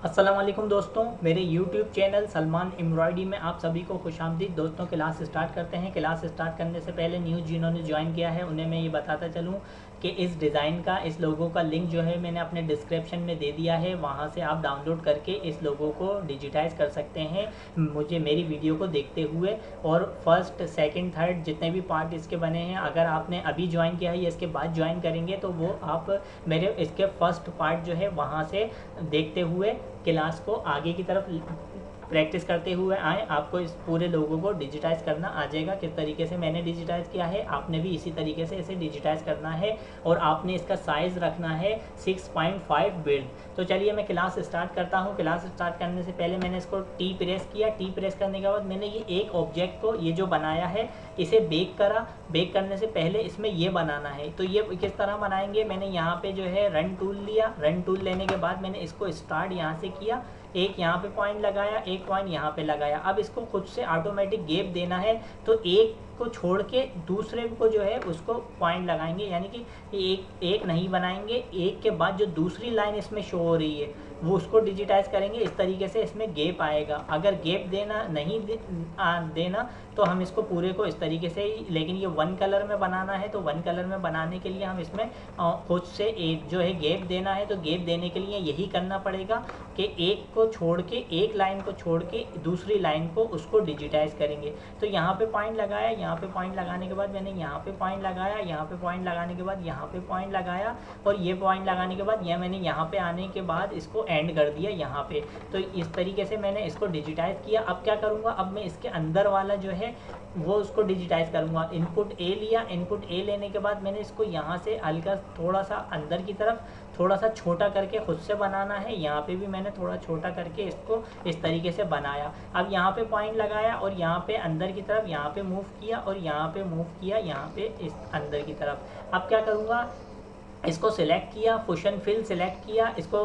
अस्सलाम वालेकुम दोस्तों, मेरे YouTube चैनल सलमान एम्ब्रॉयडरी में आप सभी को खुशामदीद। दोस्तों, क्लास स्टार्ट करते हैं। क्लास स्टार्ट करने से पहले न्यू जिन्होंने ज्वाइन किया है उन्हें मैं ये बताता चलूँ कि इस डिज़ाइन का, इस लोगो का लिंक जो है मैंने अपने डिस्क्रिप्शन में दे दिया है। वहाँ से आप डाउनलोड करके इस लोगो को डिजिटाइज़ कर सकते हैं मेरी वीडियो को देखते हुए। और फर्स्ट, सेकंड, थर्ड जितने भी पार्ट इसके बने हैं, अगर आपने अभी ज्वाइन किया है या इसके बाद ज्वाइन करेंगे तो वो आप मेरे इसके फर्स्ट पार्ट जो है वहाँ से देखते हुए क्लास को आगे की तरफ प्रैक्टिस करते हुए आए। आपको इस पूरे लोगों को डिजिटाइज़ करना आ जाएगा। किस तरीके से मैंने डिजिटाइज़ किया है, आपने भी इसी तरीके से इसे डिजिटाइज़ करना है। और आपने इसका साइज़ रखना है 6.5 विड्थ। तो चलिए मैं क्लास स्टार्ट करता हूँ। क्लास स्टार्ट करने से पहले मैंने इसको टी प्रेस किया। टी प्रेस करने के बाद मैंने ये एक ऑब्जेक्ट को, ये जो बनाया है, इसे बेक करा। बेक करने से पहले इसमें ये बनाना है। तो ये किस तरह बनाएंगे, मैंने यहाँ पे जो है रन टूल लिया। रन टूल लेने के बाद मैंने इसको स्टार्ट यहाँ से किया, एक यहाँ पे पॉइंट लगाया, एक पॉइंट यहाँ पे लगाया। अब इसको खुद से ऑटोमेटिक गैप देना है, तो एक को छोड़ के दूसरे को जो है उसको पॉइंट लगाएंगे, यानी कि एक नहीं बनाएंगे। एक के बाद जो दूसरी लाइन इसमें शो हो रही है वो उसको डिजिटाइज करेंगे। इस तरीके से इसमें गैप आएगा। अगर गैप देना नहीं देना तो हम इसको पूरे को इस तरीके से ही, लेकिन ये वन कलर में बनाना है तो वन कलर में बनाने के लिए हम इसमें खुद से एक जो है गैप देना है। तो गैप देने के लिए यही करना पड़ेगा कि एक को छोड़ के, एक लाइन को छोड़ के दूसरी लाइन को उसको डिजिटाइज करेंगे। तो यहाँ पे पॉइंट लगाया, यहाँ पे पॉइंट लगाने के बाद मैंने यहाँ पे पॉइंट लगाया, यहाँ पे पॉइंट लगाने के बाद यहाँ पे पॉइंट लगाया, और ये पॉइंट लगाने के बाद यह मैंने यहाँ पे आने के बाद इसको एंड कर दिया यहाँ पे। तो इस तरीके से मैंने इसको डिजिटाइज किया। अब क्या करूँगा, अब मैं इसके अंदर वाला जो है वो उसको डिजिटाइज करूँगा। इनपुट ए लिया। इनपुट ए लेने के बाद मैंने इसको यहाँ से हल्का थोड़ा सा अंदर की तरफ थोड़ा सा छोटा करके खुद से बनाना है। यहाँ पे भी मैंने थोड़ा छोटा करके इसको इस तरीके से बनाया। अब यहाँ पे पॉइंट लगाया और यहाँ पे अंदर की तरफ यहाँ पे मूव किया और यहाँ पे मूव किया, यहाँ पे इस अंदर की तरफ। अब क्या करूँगा, इसको सिलेक्ट किया, फुशन फिल सिलेक्ट किया, इसको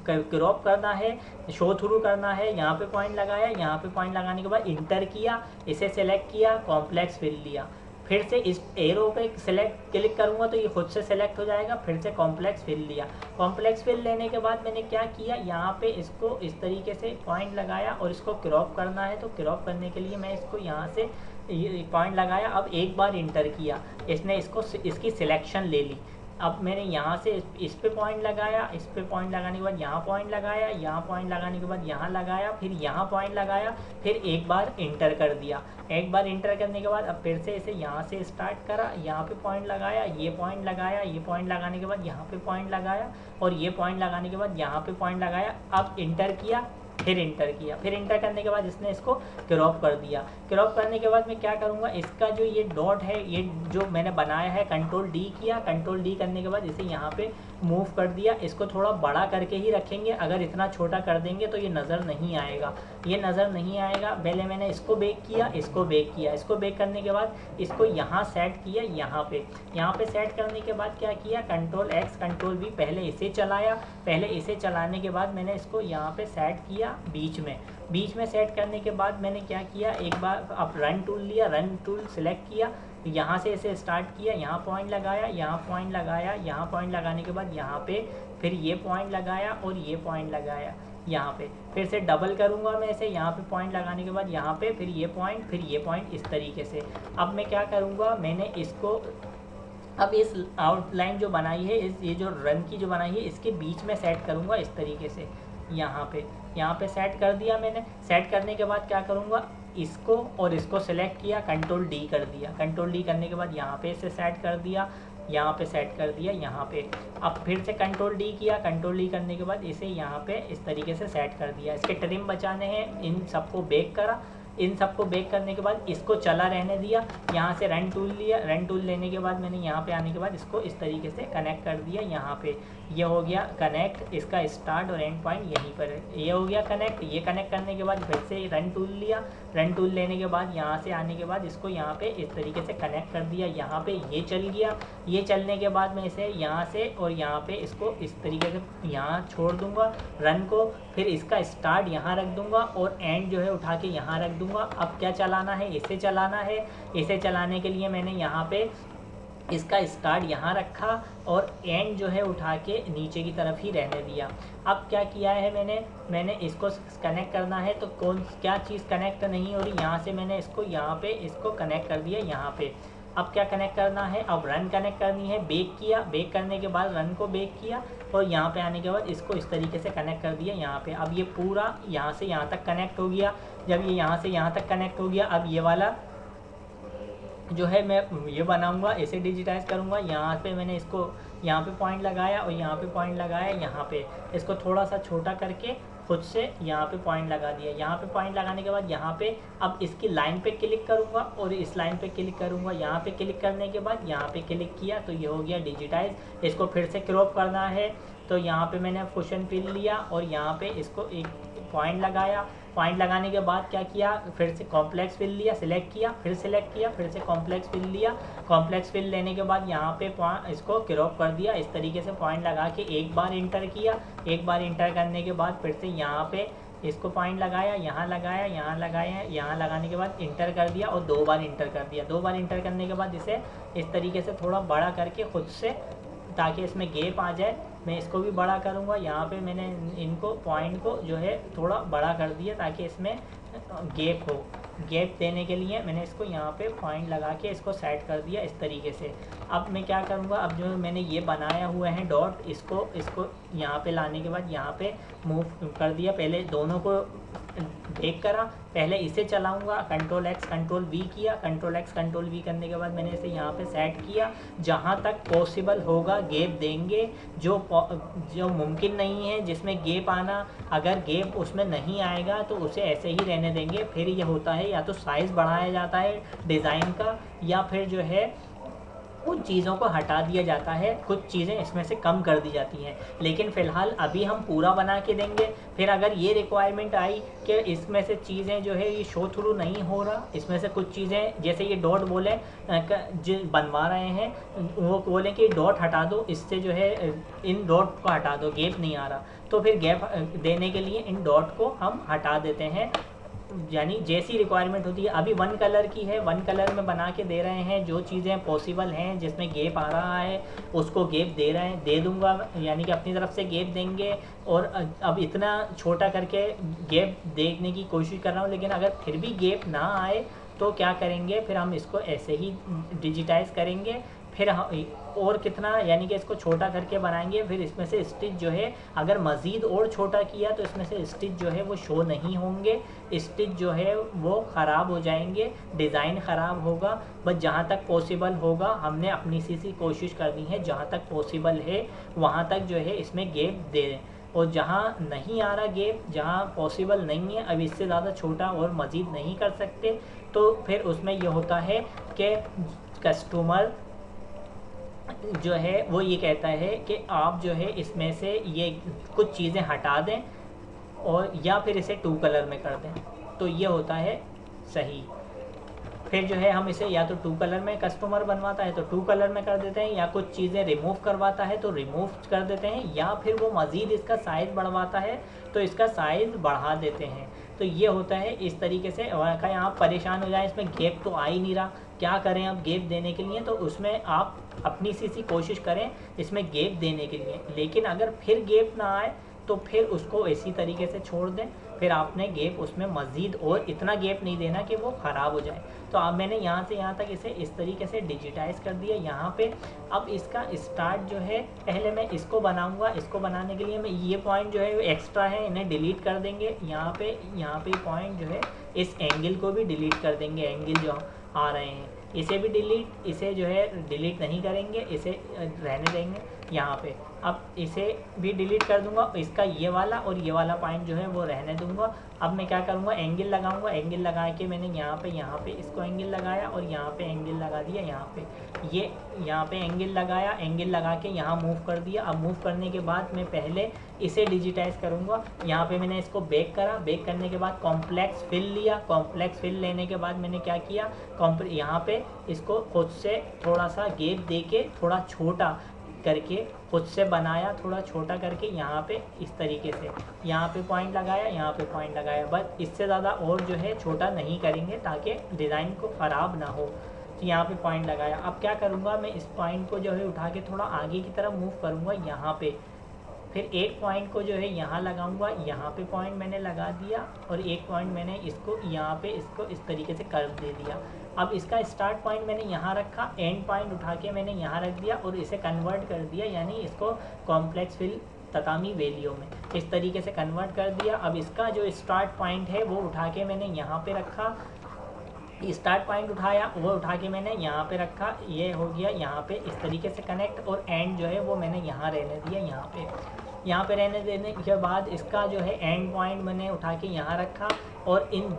क्रॉप करना है, शो थ्रू करना है। यहाँ पे पॉइंट लगाया, यहाँ पे पॉइंट लगाने के बाद इंटर किया, इसे सिलेक्ट किया, कॉम्प्लेक्स फिल लिया। फिर से इस एरो पे सिलेक्ट क्लिक करूँगा तो ये खुद से सिलेक्ट हो जाएगा। फिर से कॉम्प्लेक्स फिल लिया। कॉम्प्लेक्स फिल लेने के बाद मैंने क्या किया, यहाँ पे इसको इस तरीके से पॉइंट लगाया और इसको क्रॉप करना है। तो क्रॉप करने के लिए मैं इसको यहाँ से ये पॉइंट लगाया। अब एक बार इंटर किया, इसने इसकी सिलेक्शन ले ली। अब मैंने यहाँ से इस पे पॉइंट लगाया, इस पे पॉइंट लगाने के बाद यहाँ पॉइंट लगाया, यहाँ पॉइंट लगाने के बाद यहाँ लगाया, फिर यहाँ पॉइंट लगाया, फिर एक बार इंटर कर दिया। एक बार इंटर करने के बाद अब फिर से इसे यहाँ से स्टार्ट करा, यहाँ पे पॉइंट लगाया, ये पॉइंट लगाया, ये पॉइंट लगाने के बाद यहाँ पे पॉइंट लगाया, और ये पॉइंट लगाने के बाद यहाँ पे पॉइंट लगाया। अब इंटर किया, फिर इंटर किया। फिर इंटर करने के बाद इसने इसको क्रॉप कर दिया। क्रॉप करने के बाद मैं क्या करूँगा, इसका जो ये डॉट है, ये जो मैंने बनाया है, कंट्रोल डी किया। कंट्रोल डी करने के बाद इसे यहाँ पे मूव कर दिया। इसको थोड़ा बड़ा करके ही रखेंगे, अगर इतना छोटा कर देंगे तो ये नज़र नहीं आएगा, ये नज़र नहीं आएगा। पहले मैंने इसको बेक किया, इसको बेक किया। इसको बेक करने के बाद इसको यहाँ सेट किया, यहाँ पे सेट करने के बाद क्या किया, कंट्रोल एक्स कंट्रोल वी, पहले इसे चलाया। पहले इसे चलाने के बाद मैंने इसको यहाँ पे सेट किया बीच में सेट करने के बाद मैंने क्या किया, एक बार अब रन टूल लिया, रन टूल सिलेक्ट किया, यहाँ से इसे स्टार्ट किया, यहाँ पॉइंट लगाया, यहाँ पॉइंट लगाया, यहाँ पॉइंट लगाने के बाद यहाँ पे फिर ये पॉइंट लगाया और ये पॉइंट लगाया यहाँ पे। फिर से डबल करूँगा मैं इसे, यहाँ पे पॉइंट लगाने के बाद यहाँ पे फिर ये पॉइंट, इस तरीके से। अब मैं क्या करूँगा, मैंने इसको अब इस आउटलाइन जो बनाई है, ये जो रन की जो बनाई है, इसके बीच में सेट करूँगा इस तरीके से। यहाँ पे सेट कर दिया मैंने। सेट करने के बाद क्या करूँगा, इसको और इसको सेलेक्ट किया, कंट्रोल डी कर दिया। कंट्रोल डी करने के बाद यहाँ पे इसे सेट कर दिया, यहाँ पे सेट कर दिया, यहाँ पे। अब फिर से कंट्रोल डी किया। कंट्रोल डी करने के बाद इसे यहाँ पे इस तरीके से सेट कर दिया। इसके ट्रिम बचाने हैं, इन सबको बेक करा। इन सबको बेक करने के बाद इसको चला रहने दिया। यहाँ से रन टूल लिया। रन टूल लेने के बाद मैंने यहाँ पे आने के बाद इसको इस तरीके से कनेक्ट कर दिया। यहाँ पे ये हो गया कनेक्ट, इसका स्टार्ट और एंड पॉइंट यहीं पर है। ये हो गया कनेक्ट। ये कनेक्ट करने के बाद फिर से रन टूल लिया। रन टूल लेने के बाद यहाँ से आने के बाद इसको यहाँ पे इस तरीके से कनेक्ट कर दिया। यहाँ पे ये चल गया। ये चलने के बाद मैं इसे यहाँ से और यहाँ पे इसको इस तरीके से यहाँ छोड़ दूँगा रन को। फिर इसका स्टार्ट यहाँ रख दूँगा और एंड जो है उठा के यहाँ रख दूँगा। अब क्या चलाना है, इसे चलाना है। इसे चलाने के लिए मैंने यहाँ पे इसका स्टार्ट यहाँ रखा और एंड जो है उठा के नीचे की तरफ ही रहने दिया। अब क्या किया है मैंने इसको कनेक्ट करना है, तो क्या चीज़ कनेक्ट नहीं हो रही, यहाँ से मैंने इसको यहाँ पे इसको कनेक्ट कर दिया यहाँ पे। अब क्या कनेक्ट करना है, अब रन कनेक्ट करनी है। बेक किया, बेक करने के बाद रन को बेक किया और यहाँ पे आने के बाद इसको इस तरीके से कनेक्ट कर दिया यहाँ पे। अब ये पूरा यहाँ से यहाँ तक कनेक्ट हो गया। जब ये यहाँ से यहाँ तक कनेक्ट हो गया, अब ये वाला जो है मैं ये बनाऊंगा, इसे डिजिटाइज करूंगा। यहाँ पे मैंने इसको यहाँ पे पॉइंट लगाया और यहाँ पे पॉइंट लगाया, यहाँ पे इसको थोड़ा सा छोटा करके खुद से यहाँ पे पॉइंट लगा दिया। यहाँ पे पॉइंट लगाने के बाद यहाँ पे अब इसकी लाइन पे क्लिक करूँगा और इस लाइन पे क्लिक करूँगा। यहाँ पे क्लिक करने के बाद यहाँ पे क्लिक किया तो ये हो गया डिजिटाइज। इसको फिर से क्रॉप करना है तो यहाँ पे मैंने कुशन फिल लिया और यहाँ पे इसको एक पॉइंट लगाया। पॉइंट लगाने के बाद क्या किया, फिर से कॉम्प्लेक्स फिल लिया, सिलेक्ट किया, फिर सिलेक्ट किया, फिर से कॉम्प्लेक्स फिल लिया। कॉम्प्लेक्स फिल लेने के बाद यहाँ पे इसको क्रॉप कर दिया। इस तरीके से पॉइंट लगा के एक बार इंटर किया। एक बार इंटर करने के बाद फिर से यहाँ पे इसको पॉइंट लगाया, यहाँ लगाया, यहाँ लगाया, यहाँ लगाने के बाद इंटर कर दिया और 2 बार इंटर कर दिया। 2 बार इंटर करने के बाद इसे इस तरीके से थोड़ा बड़ा करके खुद से, ताकि इसमें गैप आ जाए, मैं इसको भी बड़ा करूँगा। यहाँ पे मैंने इनको पॉइंट को जो है थोड़ा बड़ा कर दिया ताकि इसमें गैप हो। गैप देने के लिए मैंने इसको यहाँ पे पॉइंट लगा के इसको सेट कर दिया इस तरीके से। अब मैं क्या करूँगा, अब जो मैंने ये बनाया हुआ है डॉट, इसको यहाँ पे लाने के बाद यहाँ पे मूव कर दिया। पहले दोनों को ब्रेक करा, पहले इसे चलाऊंगा, कंट्रोल एक्स कंट्रोल वी किया। कंट्रोल एक्स कंट्रोल वी करने के बाद मैंने इसे यहाँ पे सेट किया। जहाँ तक पॉसिबल होगा गैप देंगे, जो मुमकिन नहीं है जिसमें गैप आना, अगर गैप उसमें नहीं आएगा तो उसे ऐसे ही रहने देंगे। फिर ये होता है या तो साइज़ बढ़ाया जाता है डिज़ाइन का, या फिर जो है उन चीज़ों को हटा दिया जाता है, कुछ चीज़ें इसमें से कम कर दी जाती हैं। लेकिन फ़िलहाल अभी हम पूरा बना के देंगे। फिर अगर ये रिक्वायरमेंट आई कि इसमें से चीज़ें जो है ये शो थ्रू नहीं हो रहा, इसमें से कुछ चीज़ें जैसे ये डॉट बोले जो बनवा रहे हैं वो बोलें कि डॉट हटा दो, इससे जो है इन डॉट को हटा दो, गैप नहीं आ रहा, तो फिर गैप देने के लिए इन डॉट को हम हटा देते हैं। यानी जैसी रिक्वायरमेंट होती है। अभी 1 कलर की है, 1 कलर में बना के दे रहे हैं। जो चीज़ें पॉसिबल हैं जिसमें गैप आ रहा है उसको गैप दे दूंगा, यानी कि अपनी तरफ से गैप देंगे। और अब इतना छोटा करके गैप देखने की कोशिश कर रहा हूँ, लेकिन अगर फिर भी गैप ना आए तो क्या करेंगे, फिर हम इसको ऐसे ही डिजिटाइज करेंगे। फिर और कितना, यानी कि इसको छोटा करके बनाएंगे। फिर इसमें से स्टिच जो है अगर मज़ीद और छोटा किया तो इसमें से स्टिच जो है वो शो नहीं होंगे, स्टिच जो है वो ख़राब हो जाएंगे, डिज़ाइन ख़राब होगा। बस जहाँ तक पॉसिबल होगा हमने अपनी सी कोशिश करनी है, जहाँ तक पॉसिबल है वहाँ तक जो है इसमें गैप दे दें। और जहाँ नहीं आ रहा गैप, जहाँ पॉसिबल नहीं है, अब इससे ज़्यादा छोटा और मज़ीद नहीं कर सकते, तो फिर उसमें यह होता है कि कस्टमर जो है वो ये कहता है कि आप जो है इसमें से ये कुछ चीज़ें हटा दें और या फिर इसे 2 कलर में कर दें, तो ये होता है सही। फिर जो है हम इसे या तो 2 कलर में कस्टमर बनवाता है तो 2 कलर में कर देते हैं, या कुछ चीज़ें रिमूव करवाता है तो रिमूव कर देते हैं, या फिर वो मज़ीद इसका साइज़ बढ़वाता है तो इसका साइज़ बढ़ा देते हैं। तो ये होता है इस तरीके से। और कहीं आप परेशान हो जाए इसमें गैप तो आ ही नहीं रहा, क्या करें अब गैप देने के लिए, तो उसमें आप अपनी सी कोशिश करें इसमें गैप देने के लिए। लेकिन अगर फिर गैप ना आए तो फिर उसको इसी तरीके से छोड़ दें। फिर आपने गैप उसमें मज़ीद और इतना गैप नहीं देना कि वो ख़राब हो जाए। तो अब मैंने यहाँ से यहाँ तक इसे इस तरीके से डिजिटाइज़ कर दिया यहाँ पे। अब इसका स्टार्ट जो है, पहले मैं इसको बनाऊँगा। इसको बनाने के लिए मैं ये पॉइंट जो है एक्स्ट्रा है इन्हें डिलीट कर देंगे। यहाँ पे पॉइंट जो है इस एंगल को भी डिलीट कर देंगे, एंगल जो आ रहे हैं इसे भी डिलीट, इसे जो है डिलीट नहीं करेंगे, इसे रहने देंगे यहाँ पे। अब इसे भी डिलीट कर दूंगा, इसका ये वाला और ये वाला पॉइंट जो है वो रहने दूंगा। अब मैं क्या करूँगा, एंगल लगाऊंगा। एंगल लगा के मैंने यहाँ पे इसको एंगल लगाया और यहाँ पे एंगल लगा दिया। यहाँ पे एंगल लगाया, एंगल लगा के यहाँ मूव कर दिया। अब मूव करने के बाद मैं पहले इसे डिजिटाइज करूँगा। यहाँ पे मैंने इसको बेक करा, बेक करने के बाद कॉम्प्लेक्स फिल लिया। कॉम्प्लेक्स फिल लेने के बाद मैंने क्या किया, यहाँ पे इसको खुद से थोड़ा सा गैप दे के थोड़ा छोटा करके खुद से बनाया, थोड़ा छोटा करके यहाँ पे इस तरीके से यहाँ पे पॉइंट लगाया, यहाँ पे पॉइंट लगाया। बस इससे ज़्यादा और जो है छोटा नहीं करेंगे ताकि डिज़ाइन को ख़राब ना हो। तो यहाँ पे पॉइंट लगाया। अब क्या करूँगा, मैं इस पॉइंट को जो है उठा के थोड़ा आगे की तरफ मूव करूँगा यहाँ पे, फिर एक पॉइंट को जो है यहाँ लगाऊंगा, यहाँ पे पॉइंट मैंने लगा दिया, और एक पॉइंट मैंने इसको यहाँ पे इसको इस तरीके से कर्व दे दिया। अब इसका स्टार्ट पॉइंट मैंने यहाँ रखा, एंड पॉइंट उठा के मैंने यहाँ रख दिया और इसे कन्वर्ट कर दिया, यानी इसको कॉम्प्लेक्स फिल ततामी वेलियो में इस तरीके से कन्वर्ट कर दिया। अब इसका जो स्टार्ट पॉइंट है वो उठा के मैंने यहाँ पे रखा, स्टार्ट पॉइंट उठाया वो उठा के मैंने यहाँ पे रखा, ये हो गया यहाँ पे इस तरीके से कनेक्ट, और एंड जो है वो मैंने यहाँ रहने दिया, यहाँ पे रहने देने के बाद इसका जो है एंड पॉइंट मैंने उठा के यहाँ रखा, और इन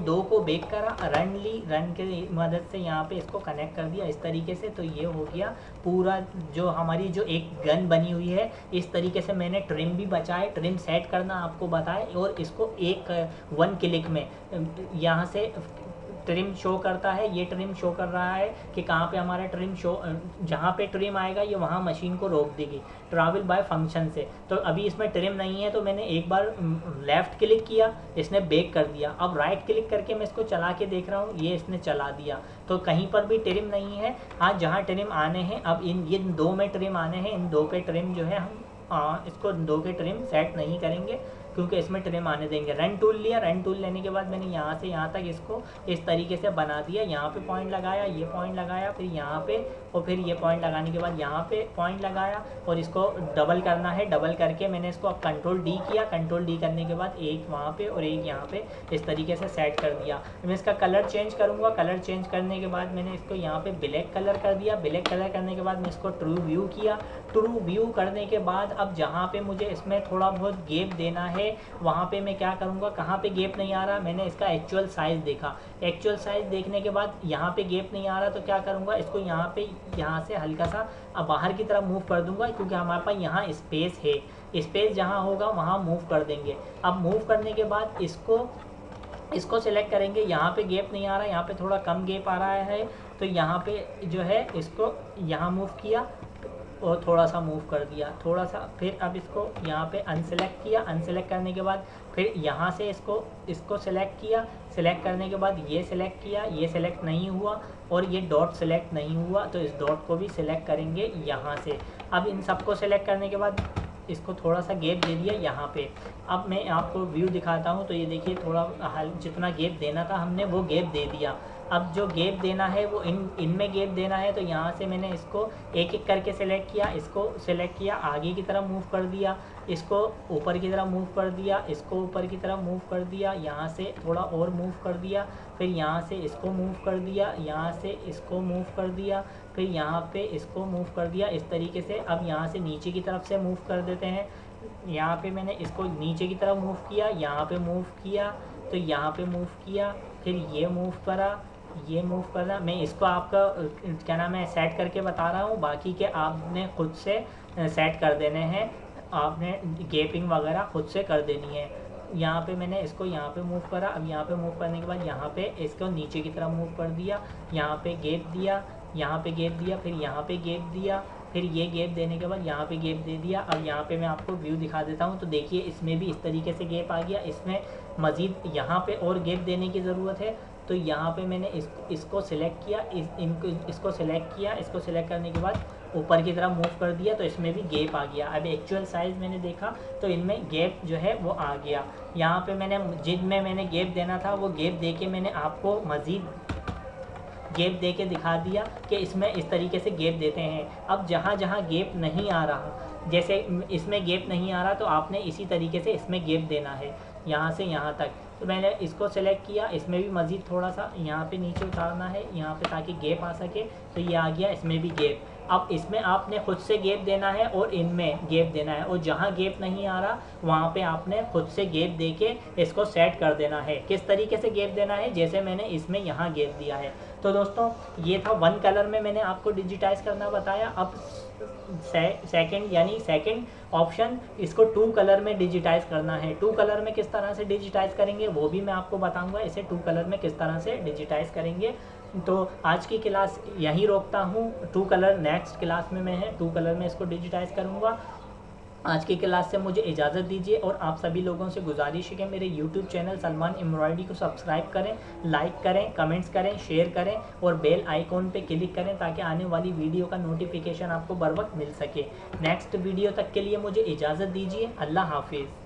दो को बेक करा, रन के मदद से यहाँ पे इसको कनेक्ट कर दिया इस तरीके से। तो ये हो गया पूरा जो हमारी जो एक गन बनी हुई है। इस तरीके से मैंने ट्रिम भी बचाए, ट्रिम सेट करना आपको बताए, और इसको वन क्लिक में यहाँ से ट्रिम शो करता है, ये ट्रिम शो कर रहा है कि कहाँ पे हमारा ट्रिम शो, जहाँ पे ट्रिम आएगा ये वहाँ मशीन को रोक देगी ट्रैवल बाय फंक्शन से। तो अभी इसमें ट्रिम नहीं है, तो मैंने एक बार लेफ़्ट क्लिक किया, इसने बेक कर दिया। अब राइट क्लिक करके मैं इसको चला के देख रहा हूँ, ये इसने चला दिया, तो कहीं पर भी ट्रिम नहीं है। हाँ, जहाँ ट्रिम आने हैं, अब इन दो में ट्रिम आने हैं, इन दो पे ट्रिम जो है हम इसको दो के ट्रिम सेट नहीं करेंगे, क्योंकि इसमें ट्रिम आने देंगे। रन टूल लिया, रन टूल लेने के बाद मैंने यहाँ से यहाँ तक इसको इस तरीके से बना दिया। यहाँ पे पॉइंट लगाया, ये पॉइंट लगाया, फिर यहाँ पे, और फिर ये पॉइंट लगाने के बाद यहाँ पे पॉइंट लगाया, और इसको डबल करना है। डबल करके मैंने इसको अब कंट्रोल डी किया, कंट्रोल डी करने के बाद एक वहाँ पे और एक यहाँ पे इस तरीके से सेट कर दिया। मैं इसका कलर चेंज करूँगा, कलर चेंज करने के बाद मैंने इसको यहाँ पे ब्लैक कलर कर दिया। ब्लैक कलर करने के बाद मैं इसको ट्रू व्यू किया। ट्रू व्यू करने के बाद अब जहाँ पे मुझे इसमें थोड़ा बहुत गैप देना है, वहाँ पे मैं क्या करूँगा, कहाँ पे गैप नहीं आ रहा, मैंने इसका एक्चुअल साइज़ देखा। एक्चुअल साइज़ देखने के बाद यहाँ पे गैप नहीं आ रहा, तो क्या करूँगा, इसको यहाँ से हल्का सा बाहर की तरफ मूव कर दूँगा, क्योंकि हमारे पास यहाँ स्पेस है। स्पेस जहाँ होगा वहाँ मूव कर देंगे। अब मूव करने के बाद इसको सिलेक्ट करेंगे। यहाँ पे गैप नहीं आ रहा, यहाँ पे थोड़ा कम गैप आ रहा है, तो यहाँ पे जो है इसको यहाँ मूव किया और थोड़ा सा मूव कर दिया, थोड़ा सा। फिर अब इसको यहाँ पे अनसेलेक्ट किया, अनसेलेक्ट करने के बाद फिर यहाँ से इसको सेलेक्ट किया। सेलेक्ट करने के बाद ये सेलेक्ट किया, ये सेलेक्ट नहीं हुआ, और ये डॉट सेलेक्ट नहीं हुआ, तो इस डॉट को भी सिलेक्ट करेंगे यहाँ से। अब इन सबको सेलेक्ट करने के बाद इसको थोड़ा सा गैप दे दिया यहाँ पे। अब मैं आपको व्यू दिखाता हूँ, तो ये देखिए थोड़ा जितना गैप देना था हमने वो गैप दे दिया। अब जो गैप देना है वो इनमें गैप देना है, तो यहाँ से मैंने इसको एक एक करके सेलेक्ट किया, इसको सेलेक्ट किया, आगे की तरफ मूव कर दिया, इसको ऊपर की तरफ मूव कर दिया, इसको ऊपर की तरफ मूव कर दिया, यहाँ से थोड़ा और मूव कर दिया, फिर यहाँ से इसको मूव कर दिया, यहाँ से इसको मूव कर दिया, फिर यहाँ पे इसको मूव कर दिया इस तरीके से। अब यहाँ से नीचे की तरफ से मूव कर देते हैं। यहाँ पे मैंने इसको नीचे की तरफ मूव किया, यहाँ पे मूव किया, तो यहाँ पे मूव किया, फिर ये मूव करा, ये मूव करना। मैं इसको आपका क्या नाम है सेट करके बता रहा हूँ, बाकी के आपने खुद से सेट कर देने हैं, आपने गैपिंग वगैरह खुद से कर देनी है। यहाँ पे मैंने इसको यहाँ पे मूव करा। अब यहाँ पे मूव करने के बाद यहाँ पे इसको नीचे की तरफ मूव कर दिया, यहाँ पे गैप दिया, यहाँ पे गैप दिया, फिर यहाँ पे गैप दिया, फिर ये गैप देने के बाद यहाँ पे गैप दे दिया। अब यहाँ पे मैं आपको व्यू दिखा देता हूँ, तो देखिए इसमें भी इस तरीके से गैप आ गया। इसमें मज़ीद यहाँ पे और गैप देने की ज़रूरत है, तो यहाँ पे मैंने इसको सिलेक्ट किया, इसको सिलेक्ट किया, इसको सिलेक्ट करने के बाद ऊपर की तरफ मूव कर दिया, तो इसमें भी गैप आ गया। अब एक्चुअल साइज़ मैंने देखा तो इनमें गैप जो है वो आ गया। यहाँ पे जिनमें मैंने गैप देना था वो गैप दे के मैंने आपको मज़ीद गैप दे के दिखा दिया कि इसमें इस तरीके से गैप देते हैं। अब जहाँ जहाँ गैप नहीं आ रहा, जैसे इसमें गैप नहीं आ रहा, तो आपने इसी तरीके से इसमें गैप देना है, यहाँ से यहाँ तक। तो मैंने इसको सेलेक्ट किया, इसमें भी मज़ीद थोड़ा सा यहाँ पे नीचे उतारना है यहाँ पे, ताकि गैप आ सके। तो ये आ गया, इसमें भी गैप। अब इसमें आपने खुद से गैप देना है और इनमें गैप देना है, और जहाँ गैप नहीं आ रहा वहाँ पे आपने खुद से गैप दे के इसको सेट कर देना है। किस तरीके से गैप देना है, जैसे मैंने इसमें यहाँ गैप दिया है। तो दोस्तों ये था वन कलर में मैंने आपको डिजिटाइज करना बताया। अब सेकंड ऑप्शन, इसको टू कलर में डिजिटाइज करना है। टू कलर में किस तरह से डिजिटाइज करेंगे वो भी मैं आपको बताऊंगा, इसे टू कलर में किस तरह से डिजिटाइज करेंगे। तो आज की क्लास यहीं रोकता हूँ। टू कलर नेक्स्ट क्लास में मैं टू कलर में इसको डिजिटाइज करूँगा। आज की क्लास से मुझे इजाज़त दीजिए और आप सभी लोगों से गुजारिश है कि मेरे यूट्यूब चैनल सलमान एम्ब्रॉयडरी को सब्सक्राइब करें, लाइक करें, कमेंट्स करें, शेयर करें और बेल आइकॉन पे क्लिक करें ताकि आने वाली वीडियो का नोटिफिकेशन आपको बर वक्त मिल सके। नेक्स्ट वीडियो तक के लिए मुझे इजाज़त दीजिए। अल्लाह हाफिज़।